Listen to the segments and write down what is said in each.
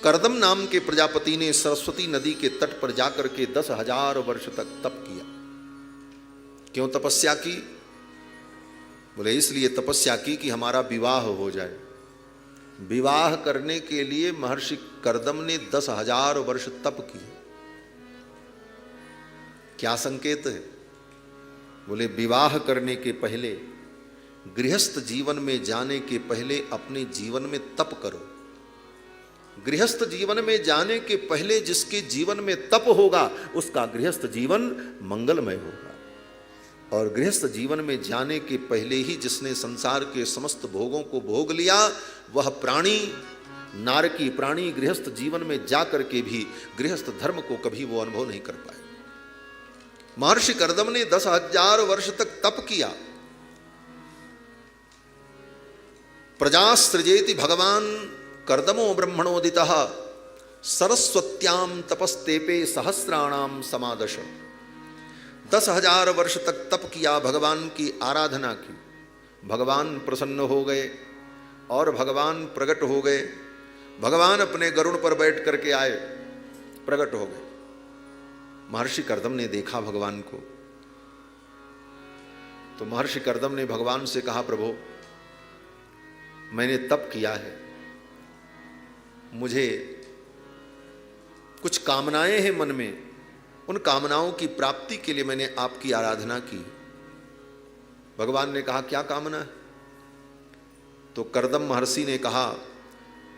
कर्दम नाम के प्रजापति ने सरस्वती नदी के तट पर जाकर के 10,000 वर्ष तक तप किया। क्यों तपस्या की? बोले इसलिए तपस्या की कि हमारा विवाह हो जाए। विवाह करने के लिए महर्षि कर्दम ने 10,000 वर्ष तप किए। क्या संकेत है? बोले विवाह करने के पहले, गृहस्थ जीवन में जाने के पहले अपने जीवन में तप करो। गृहस्थ जीवन में जाने के पहले जिसके जीवन में तप होगा उसका गृहस्थ जीवन मंगलमय होगा। और गृहस्थ जीवन में जाने के पहले ही जिसने संसार के समस्त भोगों को भोग लिया वह प्राणी, नारकी प्राणी, गृहस्थ जीवन में जाकर के भी गृहस्थ धर्म को कभी वो अनुभव नहीं कर पाए। महर्षि कर्दम ने 10,000 वर्ष तक तप किया। प्रजासृजेति भगवान कर्दमो ब्रह्मणोदितः सरस्वत्याम तपस्तेपे सहस्राणाम समादश। 10,000 वर्ष तक तप किया, भगवान की आराधना की। भगवान प्रसन्न हो गए और भगवान प्रकट हो गए। भगवान अपने गरुड़ पर बैठ करके आए, प्रकट हो गए। महर्षि कर्दम ने देखा भगवान को, तो महर्षि कर्दम ने भगवान से कहा, प्रभु मैंने तप किया है, मुझे कुछ कामनाएं हैं मन में, उन कामनाओं की प्राप्ति के लिए मैंने आपकी आराधना की। भगवान ने कहा क्या कामना है? तो कर्दम महर्षि ने कहा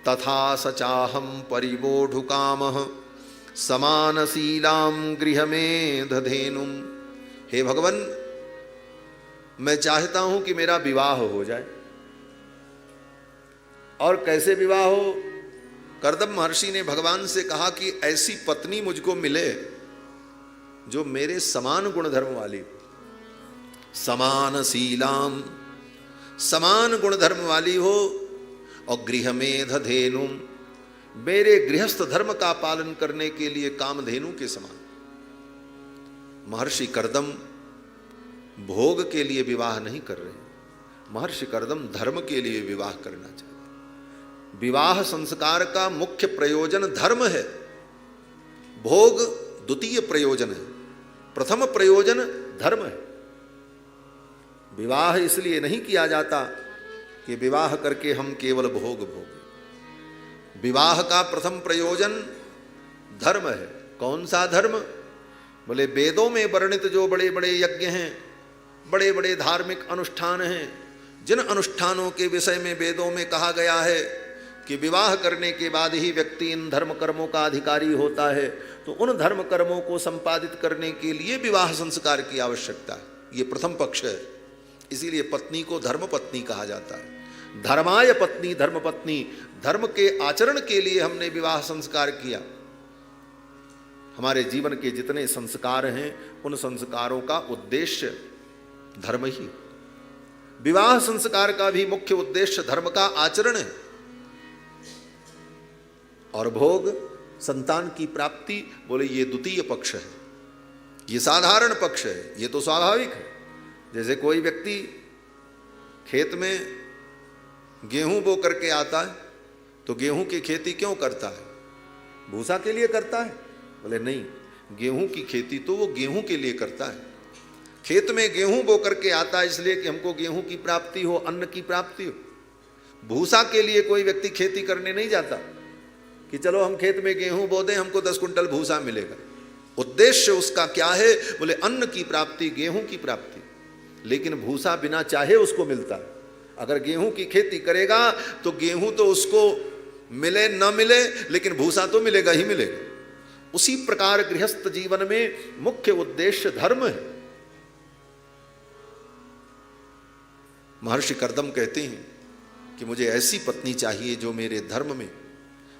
तथा सचाहम परिवोढु कामः समानशीलाम गृह में दधेनुम। हे भगवान, मैं चाहता हूं कि मेरा विवाह हो जाए। और कैसे विवाह हो? कर्दम महर्षि ने भगवान से कहा कि ऐसी पत्नी मुझको मिले जो मेरे समान गुणधर्म वाली, समानशीलाम, समान गुणधर्म वाली हो, और गृह में दधेनुम, मेरे गृहस्थ धर्म का पालन करने के लिए कामधेनु के समान। महर्षि कर्दम भोग के लिए विवाह नहीं कर रहे, महर्षि कर्दम धर्म के लिए विवाह करना चाहते। विवाह संस्कार का मुख्य प्रयोजन धर्म है, भोग द्वितीय प्रयोजन है, प्रथम प्रयोजन धर्म है। विवाह इसलिए नहीं किया जाता कि विवाह करके हम केवल भोग भोगें। विवाह का प्रथम प्रयोजन धर्म है। कौन सा धर्म? बोले वेदों में वर्णित जो बड़े बड़े यज्ञ हैं, बड़े बड़े धार्मिक अनुष्ठान हैं, जिन अनुष्ठानों के विषय में वेदों में कहा गया है कि विवाह करने के बाद ही व्यक्ति इन धर्म कर्मों का अधिकारी होता है, तो उन धर्म कर्मों को संपादित करने के लिए विवाह संस्कार की आवश्यकता है। ये प्रथम पक्ष है। इसीलिए पत्नी को धर्म पत्नी कहा जाता है। धर्माय पत्नी धर्म पत्नी, धर्म के आचरण के लिए हमने विवाह संस्कार किया। हमारे जीवन के जितने संस्कार हैं उन संस्कारों का उद्देश्य धर्म ही। विवाह संस्कार का भी मुख्य उद्देश्य धर्म का आचरण है। और भोग, संतान की प्राप्ति, बोले ये द्वितीय पक्ष है, ये साधारण पक्ष है, ये तो स्वाभाविक है। जैसे कोई व्यक्ति खेत में गेहूं बो करके आता है तो गेहूं की खेती क्यों करता है? भूसा के लिए करता है? बोले नहीं, गेहूं की खेती तो वो गेहूं के लिए करता है। खेत में गेहूं बो करके आता है इसलिए कि हमको गेहूं की प्राप्ति हो, अन्न की प्राप्ति हो। भूसा के लिए कोई व्यक्ति खेती करने नहीं जाता कि चलो हम खेत में गेहूं बो दें, हमको 10 कुंटल भूसा मिलेगा। उद्देश्य उसका क्या है? बोले अन्न की प्राप्ति, गेहूं की प्राप्ति। लेकिन भूसा बिना चाहे उसको मिलता है। अगर गेहूं की खेती करेगा तो गेहूं तो उसको मिले न मिले, लेकिन भूसा तो मिलेगा ही मिलेगा। उसी प्रकार गृहस्थ जीवन में मुख्य उद्देश्य धर्म है। महर्षि कर्दम कहते हैं कि मुझे ऐसी पत्नी चाहिए जो मेरे धर्म में,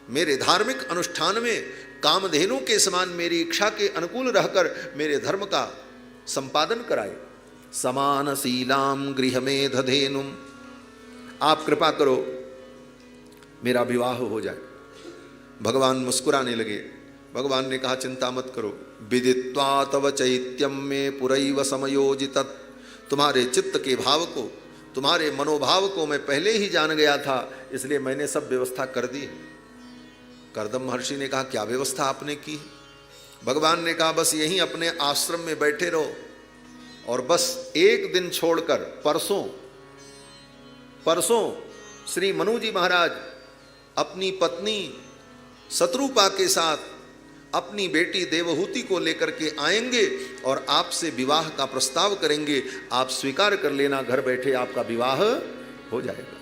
मेरे धार्मिक अनुष्ठान में कामधेनु के समान मेरी इच्छा के अनुकूल रहकर मेरे धर्म का संपादन कराए। समानशीलाम गृह में दधेनुम, आप कृपा करो मेरा विवाह हो जाए। भगवान मुस्कुराने लगे। भगवान ने कहा चिंता मत करो, विदित्वा तव चैत्यम में पुरैव समयोजित। तुम्हारे चित्त के भाव को, तुम्हारे मनोभाव को मैं पहले ही जान गया था, इसलिए मैंने सब व्यवस्था कर दी। कर्दम महर्षि ने कहा क्या व्यवस्था आपने की? भगवान ने कहा बस यहीं अपने आश्रम में बैठे रहो और बस एक दिन छोड़कर परसों श्री मनु जी महाराज अपनी पत्नी शत्रुपा के साथ अपनी बेटी देवहूति को लेकर के आएंगे और आपसे विवाह का प्रस्ताव करेंगे। आप स्वीकार कर लेना, घर बैठे आपका विवाह हो जाएगा।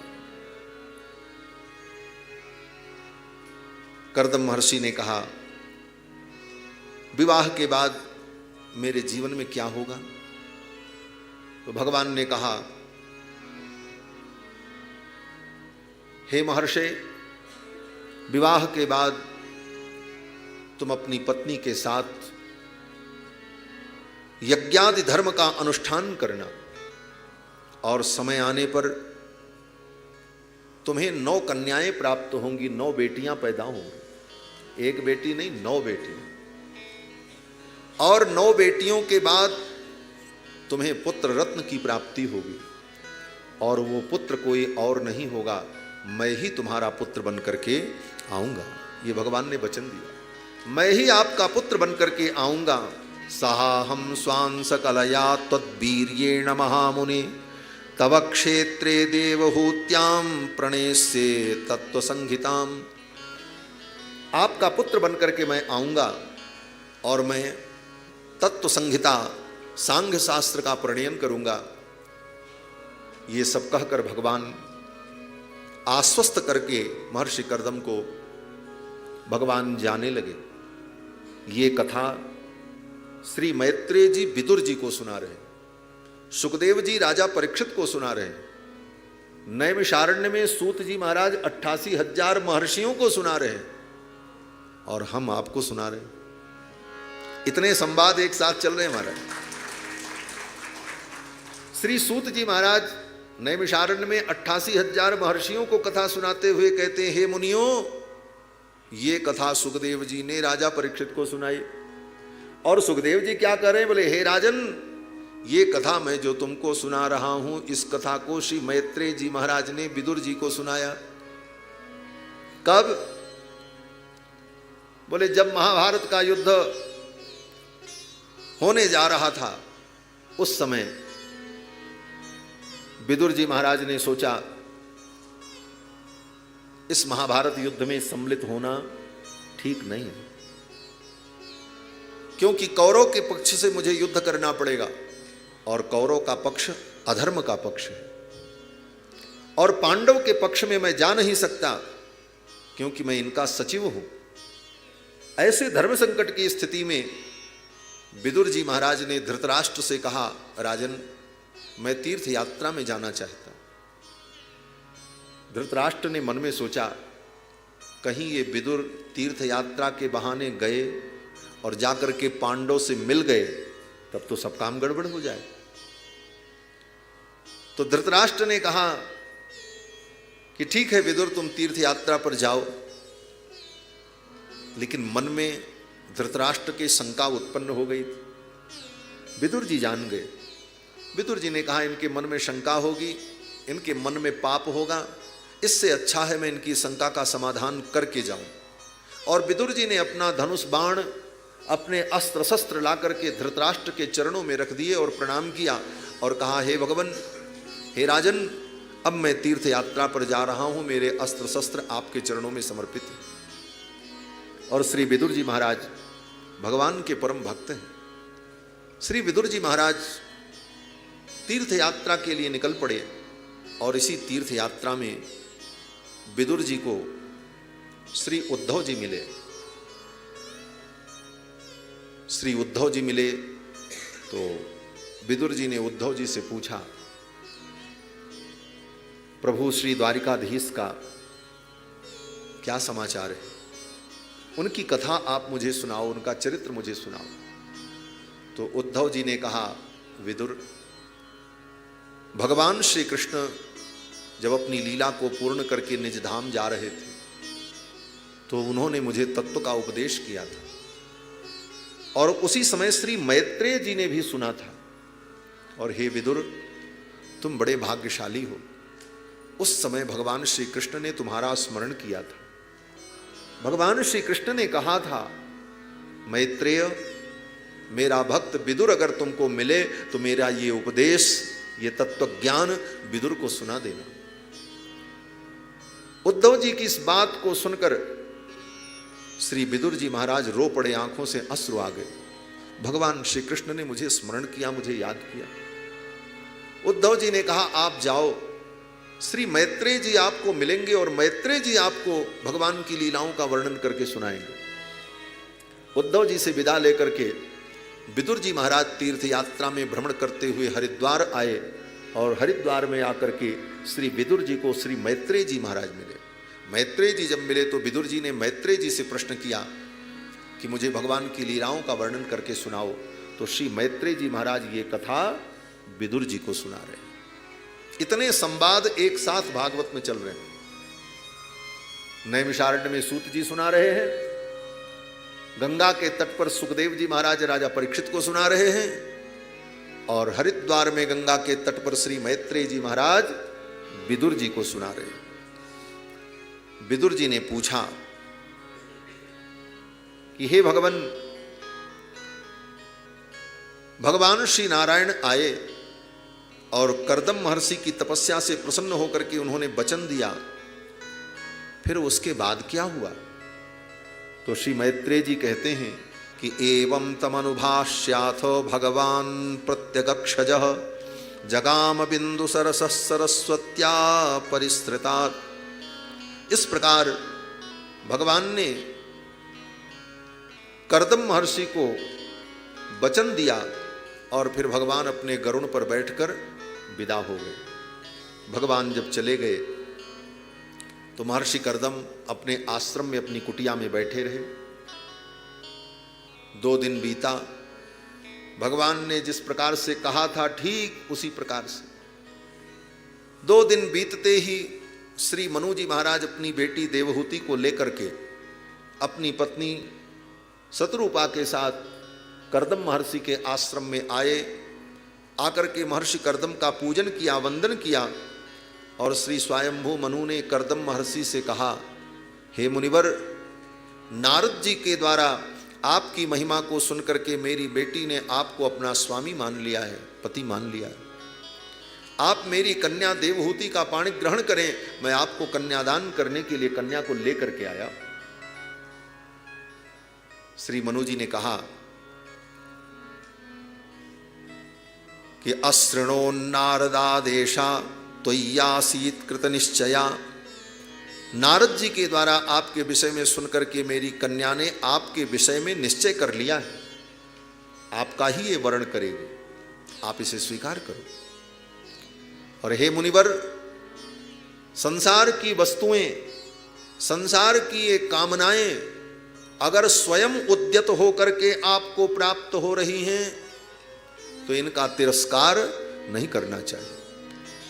कर्दम महर्षि ने कहा विवाह के बाद मेरे जीवन में क्या होगा? तो भगवान ने कहा हे महर्षि, विवाह के बाद तुम अपनी पत्नी के साथ यज्ञादि धर्म का अनुष्ठान करना और समय आने पर तुम्हें 9 कन्याएं प्राप्त होंगी, 9 बेटियां पैदा होंगी। एक बेटी नहीं, 9 बेटियां। और 9 बेटियों के बाद तुम्हें पुत्र रत्न की प्राप्ति होगी और वो पुत्र कोई और नहीं होगा, मैं ही तुम्हारा पुत्र बन करके आऊंगा। ये भगवान ने वचन दिया, मैं ही आपका पुत्र बन करके आऊंगा। साहम स्वां सकलया त्वद्वीर्येण महामुने तव क्षेत्रे देवहूत्याम प्रणेस्ये तत्व संहिताम। आपका पुत्र बन करके मैं आऊंगा और मैं तत्व संहिता सांख्य शास्त्र का प्रणयन करूंगा। ये सब कहकर भगवान आश्वस्त करके महर्षि कर्दम को भगवान जाने लगे। ये कथा श्री मैत्रेय जी विदुर जी को सुना रहे, सुखदेव जी राजा परीक्षित को सुना रहे, नैमिषारण्य में सूत जी महाराज 88,000 महर्षियों को सुना रहे और हम आपको सुना रहे। इतने संवाद एक साथ चल रहे हैं महाराज। श्री सूत जी महाराज नैमिषारण्य में 88,000 महर्षियों को कथा सुनाते हुए कहते हैं, हे मुनियों, ये कथा सुखदेव जी ने राजा परीक्षित को सुनाई। और सुखदेव जी क्या कर रहे हैं? बोले हे राजन, ये कथा मैं जो तुमको सुना रहा हूं, इस कथा को श्री मैत्रेय जी महाराज ने विदुर जी को सुनाया। कब? बोले जब महाभारत का युद्ध होने जा रहा था, उस समय विदुर जी महाराज ने सोचा इस महाभारत युद्ध में सम्मिलित होना ठीक नहीं है, क्योंकि कौरव के पक्ष से मुझे युद्ध करना पड़ेगा और कौरव का पक्ष अधर्म का पक्ष है, और पांडव के पक्ष में मैं जा नहीं सकता क्योंकि मैं इनका सचिव हूं। ऐसे धर्म संकट की स्थिति में विदुर जी महाराज ने धृतराष्ट्र से कहा, राजन, मैं तीर्थ यात्रा में जाना चाहता। धृतराष्ट्र ने मन में सोचा, कहीं ये विदुर तीर्थ यात्रा के बहाने गए और जाकर के पांडव से मिल गए, तब तो सब काम गड़बड़ हो जाए। तो धृतराष्ट्र ने कहा कि ठीक है विदुर, तुम तीर्थ यात्रा पर जाओ। लेकिन मन में धृतराष्ट्र के शंका उत्पन्न हो गई थी। विदुर जी जान गए। विदुर जी ने कहा, इनके मन में शंका होगी, इनके मन में पाप होगा, इससे अच्छा है मैं इनकी शंका का समाधान करके जाऊं। और विदुर जी ने अपना धनुष बाण, अपने अस्त्र शस्त्र ला करके धृतराष्ट्र के चरणों में रख दिए और प्रणाम किया और कहा, हे भगवान, हे राजन, अब मैं तीर्थ यात्रा पर जा रहा हूं, मेरे अस्त्र शस्त्र आपके चरणों में समर्पित हैं। और श्री विदुर जी महाराज भगवान के परम भक्त हैं। श्री विदुर जी महाराज तीर्थ यात्रा के लिए निकल पड़े और इसी तीर्थ यात्रा में विदुर जी को श्री उद्धव जी मिले। श्री उद्धव जी मिले तो विदुर जी ने उद्धव जी से पूछा, प्रभु श्री द्वारिकाधीश का क्या समाचार है? उनकी कथा आप मुझे सुनाओ, उनका चरित्र मुझे सुनाओ। तो उद्धव जी ने कहा, विदुर, भगवान श्री कृष्ण जब अपनी लीला को पूर्ण करके निज धाम जा रहे थे तो उन्होंने मुझे तत्व का उपदेश किया था और उसी समय श्री मैत्रेय जी ने भी सुना था। और हे विदुर, तुम बड़े भाग्यशाली हो, उस समय भगवान श्री कृष्ण ने तुम्हारा स्मरण किया था भगवान श्री कृष्ण ने कहा था, मैत्रेय, मेरा भक्त विदुर अगर तुमको मिले तो मेरा ये उपदेश, ये तत्व ज्ञान विदुर को सुना देना। उद्धव जी की इस बात को सुनकर श्री विदुर जी महाराज रो पड़े, आंखों से अश्रु आ गए। भगवान श्री कृष्ण ने मुझे स्मरण किया, मुझे याद किया। उद्धव जी ने कहा, आप जाओ, श्री मैत्रेय जी आपको मिलेंगे और मैत्रेय जी आपको भगवान की लीलाओं का वर्णन करके सुनाएंगे। उद्धव जी से विदा लेकर के विदुर जी महाराज तीर्थ यात्रा में भ्रमण करते हुए हरिद्वार आए और हरिद्वार में आकर के श्री विदुर जी को श्री मैत्रेय जी महाराज मिले। मैत्रेय जी जब मिले तो विदुर जी ने मैत्रेय जी से प्रश्न किया कि मुझे भगवान की लीलाओं का वर्णन करके सुनाओ। तो श्री मैत्रेय जी महाराज ये कथा विदुर जी को सुना रहे हैं। इतने संवाद एक साथ भागवत में चल रहे हैं। नैमिषारण्य में सूत जी सुना रहे हैं, गंगा के तट पर सुखदेव जी महाराज राजा परीक्षित को सुना रहे हैं, और हरिद्वार में गंगा के तट पर श्री मैत्रेय जी महाराज विदुर जी को सुना रहे हैं। विदुर जी ने पूछा कि हे भगवान, भगवान श्री नारायण आए और कर्दम महर्षि की तपस्या से प्रसन्न होकर के उन्होंने वचन दिया, फिर उसके बाद क्या हुआ? तो श्री मैत्रेय जी कहते हैं कि एवं तमनुभाष्याथ भगवान प्रत्यगक्षजः जगाम बिंदु सरस सरस्वत्या परिसृतात्। इस प्रकार भगवान ने कर्दम महर्षि को वचन दिया और फिर भगवान अपने गरुड़ पर बैठकर विदा हो गए। भगवान जब चले गए तो महर्षि कर्दम अपने आश्रम में अपनी कुटिया में बैठे रहे। 2 दिन बीता। भगवान ने जिस प्रकार से कहा था ठीक उसी प्रकार से 2 दिन बीतते ही श्री मनु जी महाराज अपनी बेटी देवहूति को लेकर के अपनी पत्नी शत्रुपा के साथ कर्दम महर्षि के आश्रम में आए। आकर के महर्षि कर्दम का पूजन किया, वंदन किया, और श्री स्वयंभू मनु ने कर्दम महर्षि से कहा, हे मुनिवर, नारद जी के द्वारा आपकी महिमा को सुनकर के मेरी बेटी ने आपको अपना स्वामी मान लिया है, पति मान लिया है। आप मेरी कन्या देवहूति का पाणी ग्रहण करें, मैं आपको कन्यादान करने के लिए कन्या को लेकर के आया। श्री मनु जी ने कहा कि अश्रणो नारदादेशा त्वय्यासीत कृत निश्चया। नारद जी के द्वारा आपके विषय में सुनकर के मेरी कन्या ने आपके विषय में निश्चय कर लिया है, आपका ही ये वर्ण करेगी, आप इसे स्वीकार करो। और हे मुनिवर, संसार की वस्तुएं, संसार की ये कामनाएं अगर स्वयं उद्यत होकर के आपको प्राप्त हो रही हैं तो इनका तिरस्कार नहीं करना चाहिए।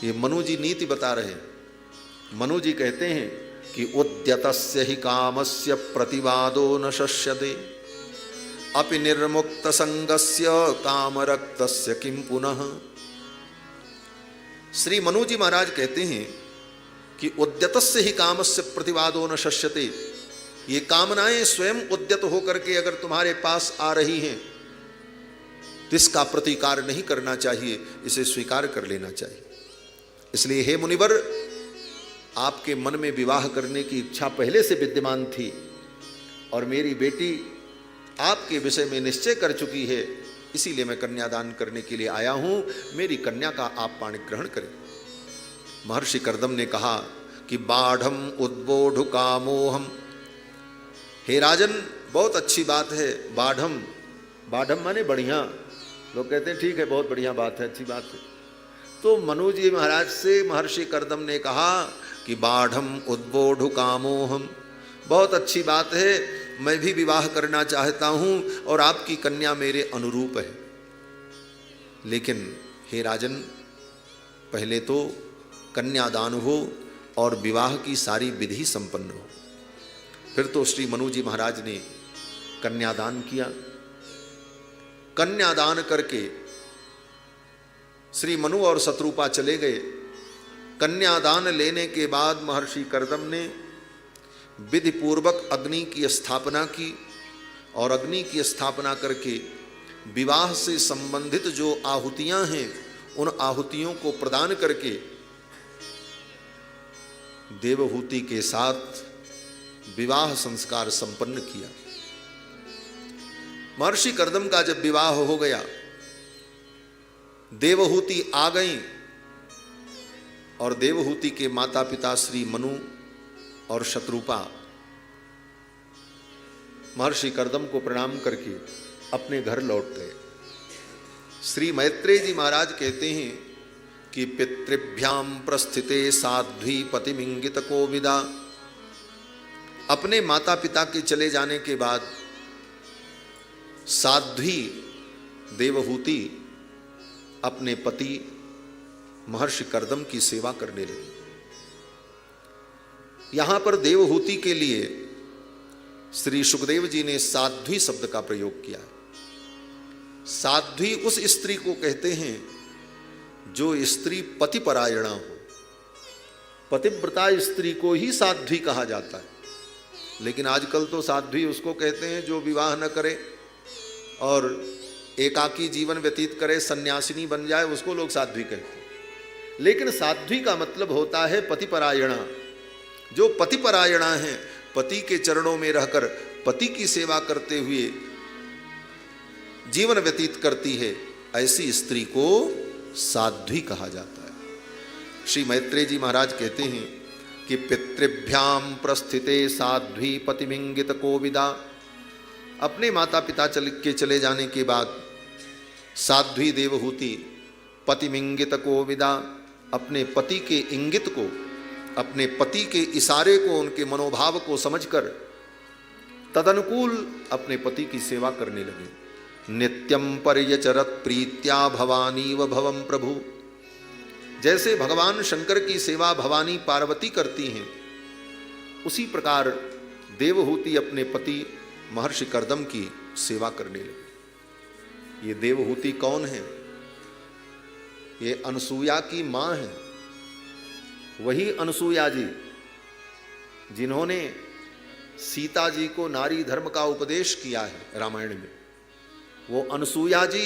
ये मनु जी नीति बता रहे हैं। मनु जी कहते हैं कि उद्यतस्य ही कामस्य प्रतिवादो न शस्यते अपि निर्मुक्त संगस्य कामरक्तस्य किम पुनः। श्री मनु जी महाराज कहते हैं कि उद्यतस्य ही कामस्य प्रतिवादो न शस्यते। ये कामनाएं स्वयं उद्यत होकर के अगर तुम्हारे पास आ रही हैं तो इसका प्रतिकार नहीं करना चाहिए, इसे स्वीकार कर लेना चाहिए। इसलिए हे मुनिवर, आपके मन में विवाह करने की इच्छा पहले से विद्यमान थी और मेरी बेटी आपके विषय में निश्चय कर चुकी है, इसीलिए मैं कन्यादान करने के लिए आया हूं। मेरी कन्या का आप पाणी ग्रहण करें। महर्षि कर्दम ने कहा कि बाढ़म उद्बोधु कामोहम। हे राजन, बहुत अच्छी बात है। बाढ़म, बाढ़म माने बढ़िया। लोग कहते हैं ठीक है, बहुत बढ़िया बात है, अच्छी बात है। तो मनु जी महाराज से महर्षि कर्दम ने कहा कि बाढ़म उद्बोधु कामोहम, बहुत अच्छी बात है, मैं भी विवाह करना चाहता हूँ और आपकी कन्या मेरे अनुरूप है। लेकिन हे राजन, पहले तो कन्यादान हो और विवाह की सारी विधि संपन्न हो। फिर तो श्री मनु जी महाराज ने कन्यादान किया। कन्यादान करके श्री मनु और शत्रुपा चले गए। कन्यादान लेने के बाद महर्षि कर्दम ने विधि पूर्वक अग्नि की स्थापना की और अग्नि की स्थापना करके विवाह से संबंधित जो आहुतियां हैं उन आहुतियों को प्रदान करके देवहूति के साथ विवाह संस्कार संपन्न किया। महर्षि कर्दम का जब विवाह हो गया, देवहूति आ गई और देवहूति के माता पिता श्री मनु और शत्रुपा महर्षि कर्दम को प्रणाम करके अपने घर लौट गए। श्री मैत्रेय जी महाराज कहते हैं कि पितृभ्याम प्रस्थिते साध्वी पतिमिंगित को विदा। अपने माता पिता के चले जाने के बाद साध्वी देवहूति अपने पति महर्षि कर्दम की सेवा करने लगी। यहां पर देवहूति के लिए श्री सुखदेव जी ने साध्वी शब्द का प्रयोग किया। साध्वी उस स्त्री को कहते हैं जो स्त्री पतिपरायणा हो। पतिव्रता स्त्री को ही साध्वी कहा जाता है, लेकिन आजकल तो साध्वी उसको कहते हैं जो विवाह न करे और एकाकी जीवन व्यतीत करे, सन्यासिनी बन जाए, उसको लोग साध्वी कहते हैं। लेकिन साध्वी का मतलब होता है पतिपरायणा। जो पतिपरायणा है, पति के चरणों में रहकर पति की सेवा करते हुए जीवन व्यतीत करती है, ऐसी स्त्री को साध्वी कहा जाता है। श्री मैत्रेय जी महाराज कहते हैं कि पितृभ्याम प्रस्थिते साध्वी पतिमिंगित कोविदा। अपने माता पिता के चले जाने के बाद साध्वी देवहूति पतिमिंगित कोविदा अपने पति के इंगित को, अपने पति के इशारे को, उनके मनोभाव को समझकर तदनुकूल अपने पति की सेवा करने लगे। नित्यम पर्यचरत प्रीत्या भवानी व भवम प्रभु। जैसे भगवान शंकर की सेवा भवानी पार्वती करती हैं, उसी प्रकार देवहूति अपने पति महर्षि कर्दम की सेवा करने लगी। ये देवहूति कौन है? ये अनसुया की मां है। वही अनसुया जी जिन्होंने सीता जी को नारी धर्म का उपदेश किया है रामायण में। वो अनसुया जी